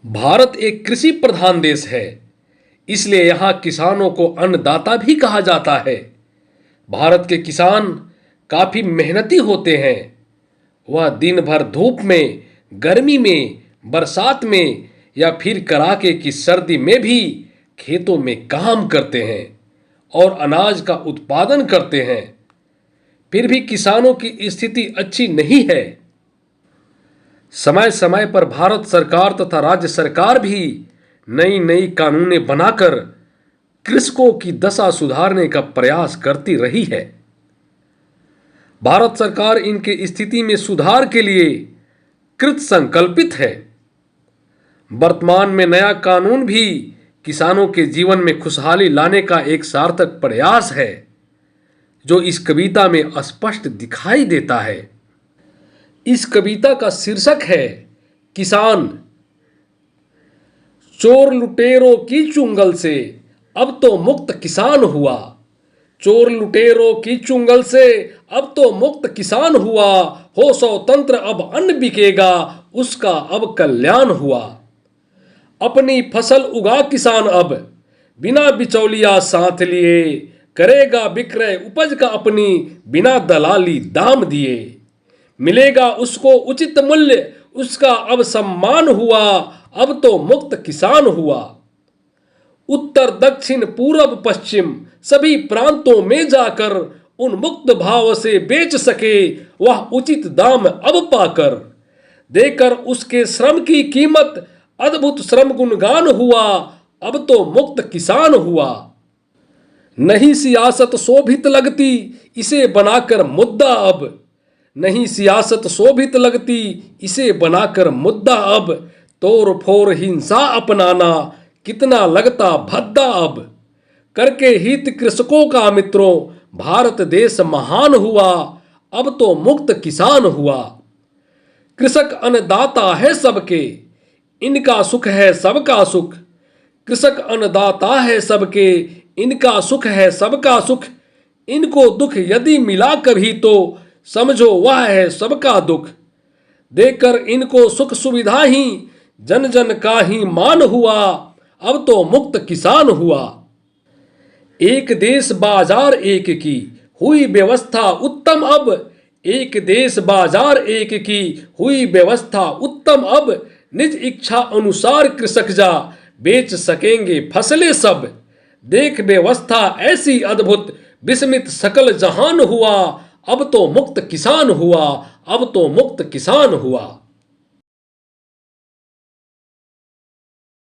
भारत एक कृषि प्रधान देश है, इसलिए यहाँ किसानों को अन्नदाता भी कहा जाता है। भारत के किसान काफी मेहनती होते हैं। वह दिन भर धूप में, गर्मी में, बरसात में या फिर कड़ाके की सर्दी में भी खेतों में काम करते हैं और अनाज का उत्पादन करते हैं। फिर भी किसानों की स्थिति अच्छी नहीं है। समय समय पर भारत सरकार तथा राज्य सरकार भी नई नई कानूनें बनाकर कृषकों की दशा सुधारने का प्रयास करती रही है। भारत सरकार इनके स्थिति में सुधार के लिए कृत संकल्पित है। वर्तमान में नया कानून भी किसानों के जीवन में खुशहाली लाने का एक सार्थक प्रयास है, जो इस कविता में स्पष्ट दिखाई देता है। इस कविता का शीर्षक है किसान। चोर लुटेरों की चुंगल से अब तो मुक्त किसान हुआ। चोर लुटेरों की चुंगल से अब तो मुक्त किसान हुआ। हो स्वतंत्र अब अन्न बिकेगा, उसका अब कल्याण हुआ। अपनी फसल उगा किसान अब बिना बिचौलिया साथ लिए, करेगा विक्रय उपज का अपनी बिना दलाली दाम दिए। मिलेगा उसको उचित मूल्य, उसका अब सम्मान हुआ। अब तो मुक्त किसान हुआ। उत्तर दक्षिण पूरब पश्चिम सभी प्रांतों में जाकर उन मुक्त भाव से बेच सके वह उचित दाम अब पाकर। देकर उसके श्रम की कीमत अद्भुत श्रम गुणगान हुआ। अब तो मुक्त किसान हुआ। नहीं सियासत शोभित लगती, इसे बनाकर मुद्दा अब। नहीं सियासत शोभित लगती, इसे बनाकर मुद्दा अब। तोड़ फोड़ हिंसा अपनाना कितना लगता भद्दा अब। करके हित कृषकों का मित्रों, भारत देश महान हुआ। अब तो मुक्त किसान हुआ। कृषक अन्नदाता है सबके, इनका सुख है सबका सुख। कृषक अन्नदाता है सबके, इनका सुख है सबका सुख। इनको दुख यदि मिला कभी तो समझो वह है सबका दुख। देकर इनको सुख सुविधा ही जन जन का ही मान हुआ। अब तो मुक्त किसान हुआ। एक देश बाजार एक की हुई व्यवस्था उत्तम अब। एक देश बाजार एक की हुई व्यवस्था उत्तम अब। निज इच्छा अनुसार कृषक जा बेच सकेंगे फसलें सब। देख व्यवस्था ऐसी अद्भुत, विस्मित सकल जहान हुआ। अब तो मुक्त किसान हुआ। अब तो मुक्त किसान हुआ।